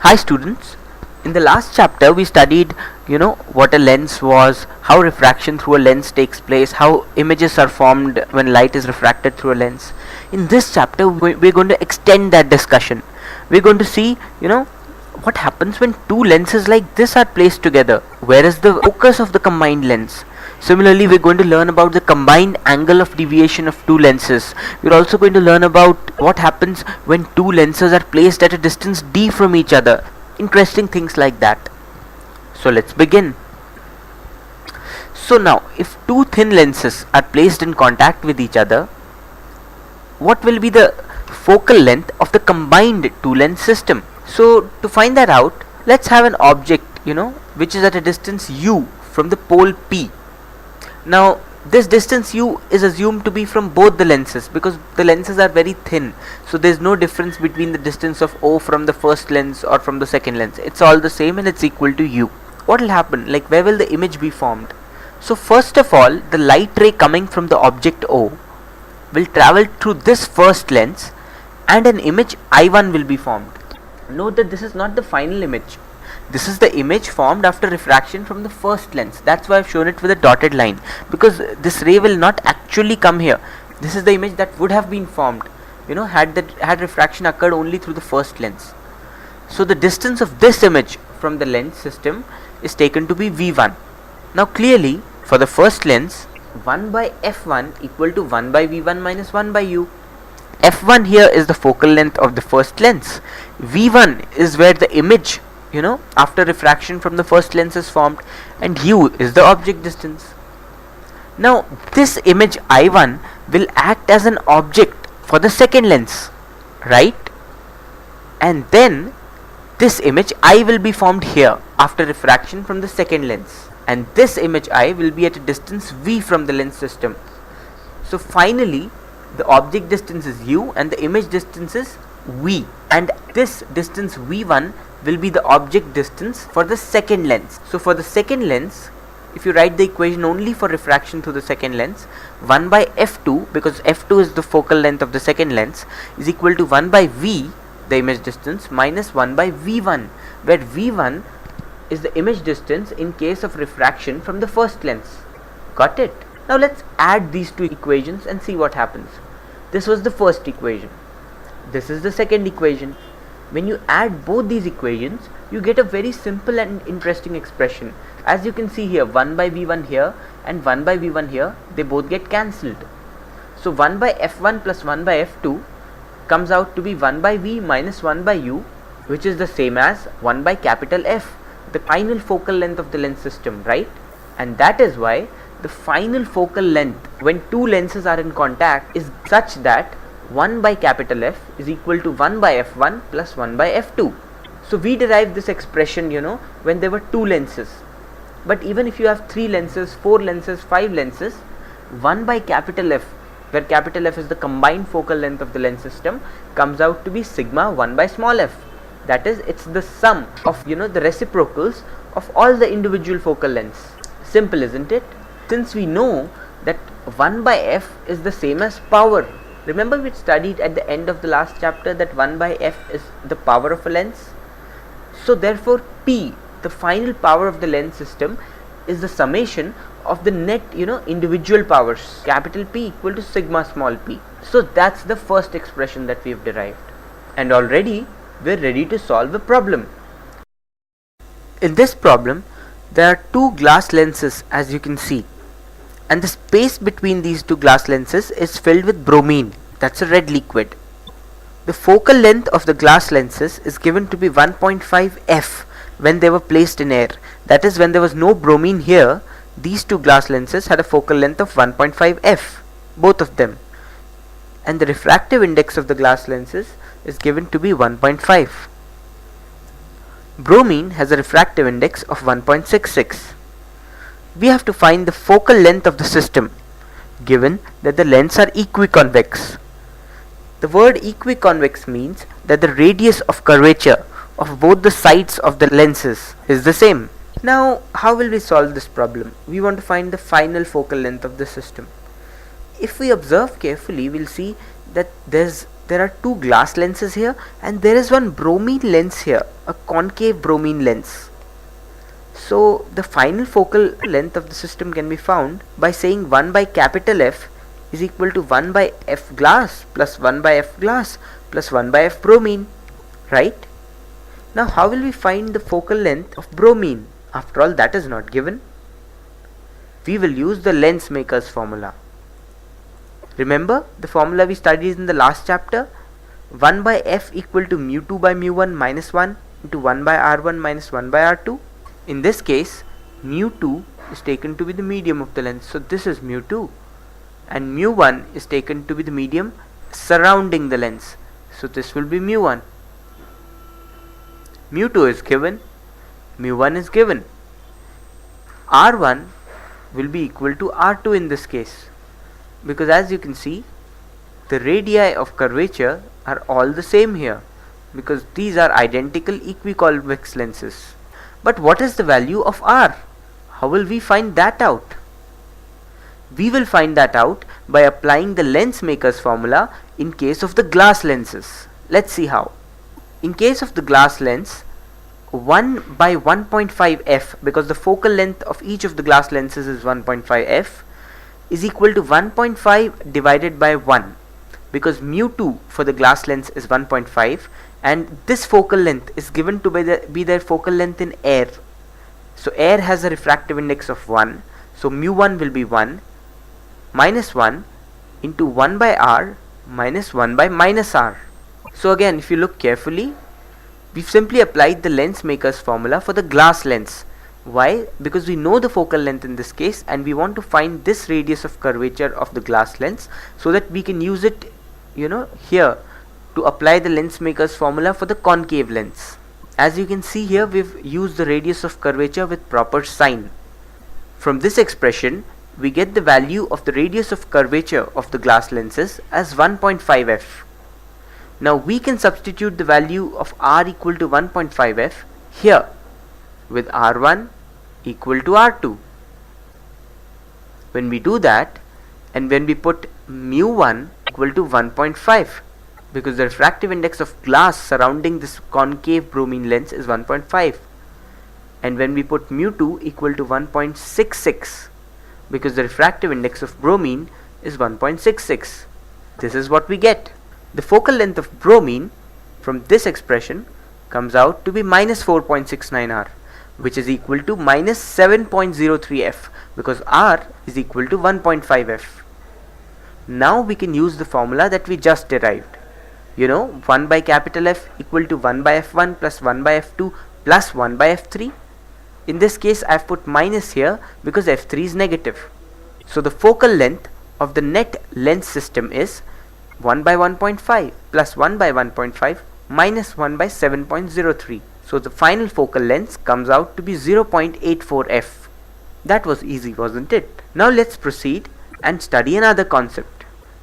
Hi students, in the last chapter we studied what a lens was, how refraction through a lens takes place, how images are formed when light is refracted through a lens. In this chapter we're going to extend that discussion. We're going to see what happens when two lenses like this are placed together. Where is the focus of the combined lens? Similarly, we're going to learn about the combined angle of deviation of two lenses. We're also going to learn about what happens when two lenses are placed at a distance d from each other. Interesting things like that. So let's begin. So now, if two thin lenses are placed in contact with each other, what will be the focal length of the combined two lens system? So to find that out, let's have an object, which is at a distance u from the pole P. Now this distance u is assumed to be from both the lenses because the lenses are very thin, so there is no difference between the distance of O from the first lens or from the second lens. It's all the same and it's equal to u. What will happen? Like, where will the image be formed? So first of all, the light ray coming from the object O will travel through this first lens and an image I1 will be formed. Note that this is not the final image. This is the image formed after refraction from the first lens. That's why I've shown it with a dotted line, because this ray will not actually come here. This is the image that would have been formed, had refraction occurred only through the first lens. So the distance of this image from the lens system is taken to be v1. Now clearly, for the first lens, 1 by f1 equal to 1 by v1 minus 1 by u. f1 here is the focal length of the first lens. v1 is where the image after refraction from the first lens is formed, and u is the object distance. Now this image I1 will act as an object for the second lens, right? And then this image I will be formed here after refraction from the second lens, and this image I will be at a distance v from the lens system. So finally the object distance is u and the image distance is v, and this distance v1 will be the object distance for the second lens. So for the second lens, if you write the equation only for refraction through the second lens, 1 by f2, because f2 is the focal length of the second lens, is equal to 1 by v, the image distance, minus 1 by v1, where v1 is the image distance in case of refraction from the first lens. Got it? Now let's add these two equations and see what happens. This was the first equation. This is the second equation. When you add both these equations, you get a very simple and interesting expression. As you can see here, 1 by v1 here and 1 by v1 here, they both get cancelled. So 1 by f1 plus 1 by f2 comes out to be 1 by v minus 1 by u, which is the same as 1 by capital F, the final focal length of the lens system, right? And that is why the final focal length when two lenses are in contact is such that 1 by capital F is equal to 1 by f1 plus 1 by f2. So we derived this expression when there were two lenses. But even if you have 3 lenses, 4 lenses, 5 lenses, 1 by capital F, where capital F is the combined focal length of the lens system, comes out to be sigma 1 by small f. That is, it's the sum of the reciprocals of all the individual focal lengths. Simple, isn't it? Since we know that 1 by f is the same as power. Remember, we studied at the end of the last chapter that 1 by f is the power of a lens. So therefore P, the final power of the lens system, is the summation of the net individual powers, capital P equal to sigma small p. So that's the first expression that we have derived, and already we're ready to solve a problem. In this problem there are two glass lenses, as you can see, and the space between these two glass lenses is filled with bromine. That's a red liquid. The focal length of the glass lenses is given to be 1.5 f when they were placed in air. That is, when there was no bromine here, these two glass lenses had a focal length of 1.5 f, both of them. And the refractive index of the glass lenses is given to be 1.5. Bromine has a refractive index of 1.66. We have to find the focal length of the system, given that the lenses are equiconvex. The word equiconvex means that the radius of curvature of both the sides of the lenses is the same. Now, how will we solve this problem? We want to find the final focal length of the system. If we observe carefully, we'll see that there's there are two glass lenses here and there is one bromine lens here, a concave bromine lens. So the final focal length of the system can be found by saying 1 by capital F is equal to 1 by F glass plus 1 by F glass plus 1 by F bromine, right? Now how will we find the focal length of bromine? After all, that is not given. We will use the lens maker's formula. Remember the formula we studied in the last chapter? 1 by F equal to mu 2 by mu 1 minus 1 into 1 by R1 minus 1 by R2. In this case, mu 2 is taken to be the medium of the lens, so this is mu 2, and mu 1 is taken to be the medium surrounding the lens, so this will be mu 1. Mu 2 is given, mu 1 is given. R1 will be equal to R2 in this case, because as you can see, the radii of curvature are all the same here, because these are identical equiconvex lenses. But what is the value of R? How will we find that out? We will find that out by applying the lens maker's formula in case of the glass lenses. Let's see how. In case of the glass lens, 1 by 1.5 f, because the focal length of each of the glass lenses is 1.5 f, is equal to 1.5 divided by 1, because mu 2 for the glass lens is 1.5 and this focal length is given to be their focal length in air. So air has a refractive index of 1, so mu 1 will be 1 minus 1 into 1 by r minus 1 by minus r. So again, if you look carefully, we've simply applied the lens maker's formula for the glass lens. Why? Because we know the focal length in this case and we want to find this radius of curvature of the glass lens so that we can use it, here to apply the lens maker's formula for the concave lens. As you can see here, we've used the radius of curvature with proper sign. From this expression, we get the value of the radius of curvature of the glass lenses as 1.5 f. Now we can substitute the value of r equal to 1.5 f here with r1 equal to r2. When we do that, and when we put mu 1 equal to 1.5, because the refractive index of glass surrounding this concave bromine lens is 1.5, and when we put mu 2 equal to 1.66, because the refractive index of bromine is 1.66, this is what we get. The focal length of bromine from this expression comes out to be minus 4.69 r, which is equal to minus 7.03 f, because r is equal to 1.5 f. Now we can use the formula that we just derived. 1 by capital F equal to 1 by f1 plus 1 by f2 plus 1 by f3. In this case, I have put minus here because f3 is negative. So the focal length of the net lens system is 1 by 1.5 plus 1 by 1.5 minus 1 by 7.03. So the final focal length comes out to be 0.84 f. That was easy, wasn't it? Now let's proceed and study another concept.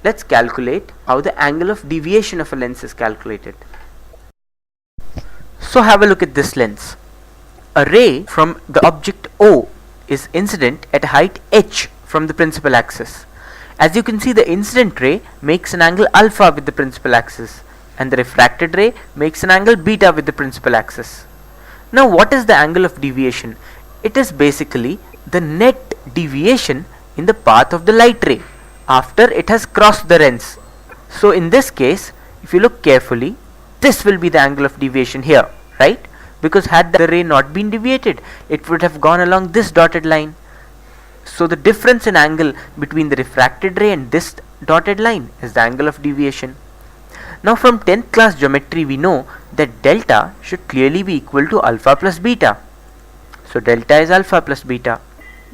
Let's calculate how the angle of deviation of a lens is calculated. So have a look at this lens. A ray from the object O is incident at a height h from the principal axis. As you can see, the incident ray makes an angle alpha with the principal axis and the refracted ray makes an angle beta with the principal axis. Now what is the angle of deviation? It is basically the net deviation in the path of the light ray after it has crossed the lens. So in this case, if you look carefully, this will be the angle of deviation here, right? Because had the ray not been deviated, it would have gone along this dotted line. So the difference in angle between the refracted ray and this dotted line is the angle of deviation. Now from 10th class geometry, we know that delta should clearly be equal to alpha plus beta. So delta is alpha plus beta.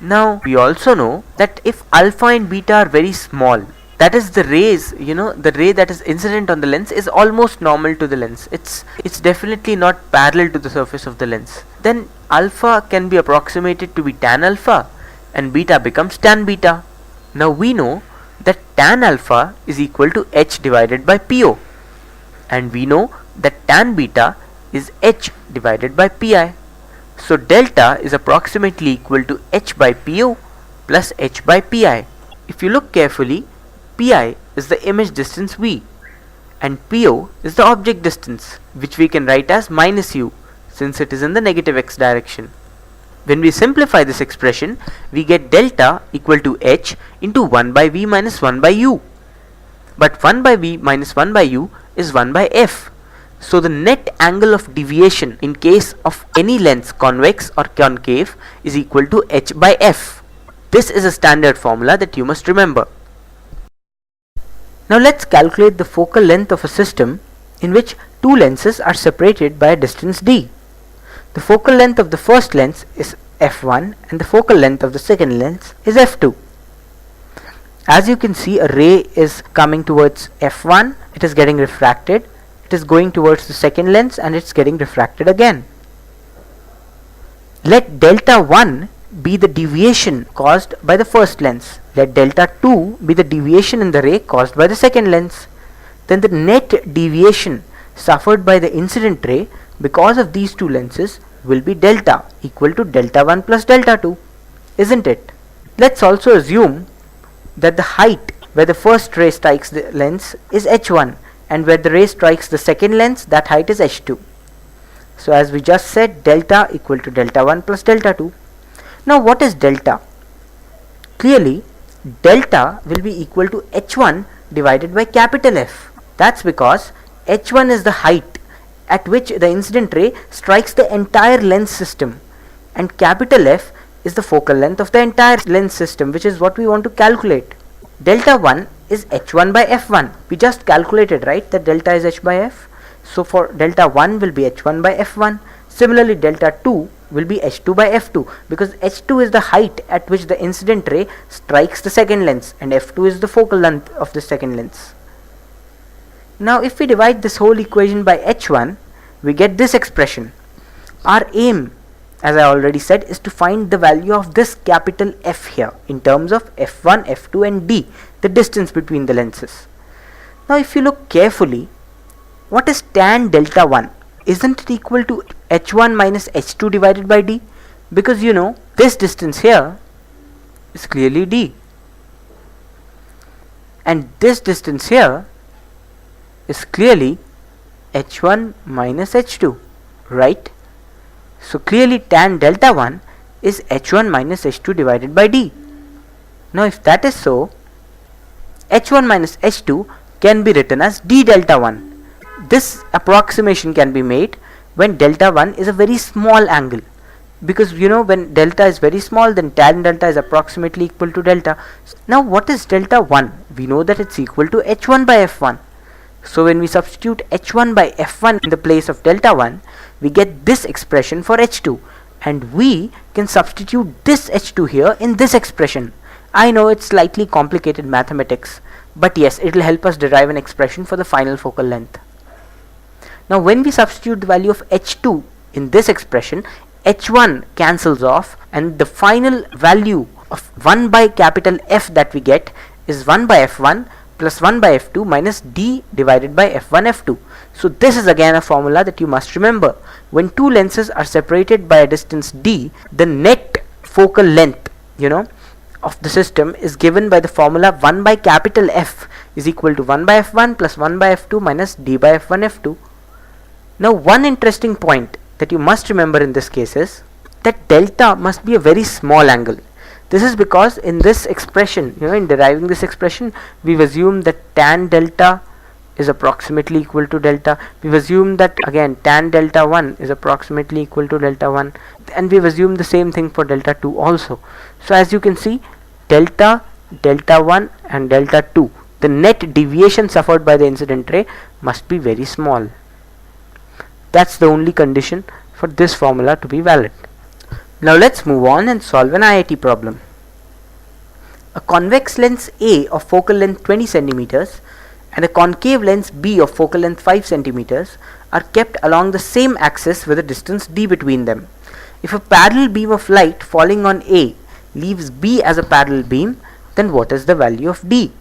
Now we also know that if alpha and beta are very small, that is the rays, the ray that is incident on the lens is almost normal to the lens. It's definitely not parallel to the surface of the lens. Then alpha can be approximated to be tan alpha and beta becomes tan beta. Now we know that tan alpha is equal to h divided by PO, and we know that tan beta is h divided by PI. So delta is approximately equal to h by PO plus h by PI. If you look carefully, PI is the image distance V and PO is the object distance, which we can write as minus u since it is in the negative x direction. When we simplify this expression, we get delta equal to h into 1 by v minus 1 by u. But 1 by v minus 1 by u is 1 by f. So the net angle of deviation in case of any lens, convex or concave, is equal to h by f. This is a standard formula that you must remember. Now let's calculate the focal length of a system in which two lenses are separated by a distance d. The focal length of the first lens is f1 and the focal length of the second lens is f2. As you can see, a ray is coming towards f1, it is getting refracted, it is going towards the second lens and it's getting refracted again. Let delta 1 be the deviation caused by the first lens. Let delta 2 be the deviation in the ray caused by the second lens. Then the net deviation suffered by the incident ray because of these two lenses will be delta equal to delta 1 plus delta 2, isn't it? Let's also assume that the height where the first ray strikes the lens is h1 and where the ray strikes the second lens, that height is h2. So as we just said, delta equal to delta 1 plus delta 2. Now what is delta? Clearly delta will be equal to h1 divided by capital F. That's because h1 is the height at which the incident ray strikes the entire lens system, and capital F is the focal length of the entire lens system, which is what we want to calculate. Delta 1 is h1 by f1. We just calculated, right, that delta is h by f. So for delta 1 will be h1 by f1. Similarly, delta 2 will be h2 by f2 because h2 is the height at which the incident ray strikes the second lens and f2 is the focal length of the second lens. Now if we divide this whole equation by h1, we get this expression. Our aim, as I already said, is to find the value of this capital F here in terms of f1, f2 and d, the distance between the lenses. Now if you look carefully, what is tan delta 1? Isn't it equal to h1 minus h2 divided by d? Because you know this distance here is clearly d, and this distance here is clearly h1 minus h2, right? So clearly tan delta 1 is h1 minus h2 divided by d. Now if that is so, h1 minus h2 can be written as d delta 1. This approximation can be made when delta 1 is a very small angle, because you know when delta is very small, then tan delta is approximately equal to delta. Now what is delta 1? We know that it's equal to h1 by f1. So when we substitute h1 by f1 in the place of delta 1, we get this expression for h2, and we can substitute this h2 here in this expression. I know it's slightly complicated mathematics, but yes, it will help us derive an expression for the final focal length. Now when we substitute the value of h2 in this expression, h1 cancels off and the final value of 1 by capital F that we get is 1 by f1 plus 1 by f2 minus d divided by f1 f2. So this is again a formula that you must remember. When two lenses are separated by a distance d, the net focal length, of the system is given by the formula 1 by capital F is equal to 1 by f1 plus 1 by f2 minus d by f1 f2. Now one interesting point that you must remember in this case is that delta must be a very small angle. This is because in this expression, in deriving this expression, we've assumed that tan delta is approximately equal to delta. We've assumed that again tan delta 1 is approximately equal to delta 1, and we've assumed the same thing for delta 2 also. So as you can see, delta 1 and delta 2, the net deviation suffered by the incident ray must be very small. That's the only condition for this formula to be valid. Now let's move on and solve an IIT problem. A convex lens A of focal length 20 centimeters and a concave lens B of focal length 5 centimeters are kept along the same axis with a distance d between them. If a parallel beam of light falling on A leaves B as a parallel beam, then what is the value of d?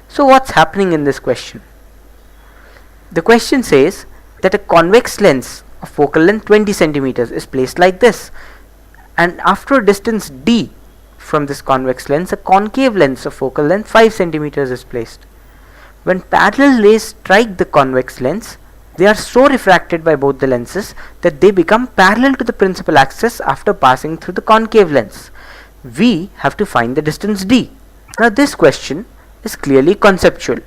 So what's happening in this question? The question says that a convex lens of focal length 20 centimeters is placed like this, and after a distance d from this convex lens, a concave lens of focal length 5 centimeters is placed. When parallel rays strike the convex lens, they are so refracted by both the lenses that they become parallel to the principal axis after passing through the concave lens. We have to find the distance d. Now this question is clearly conceptual.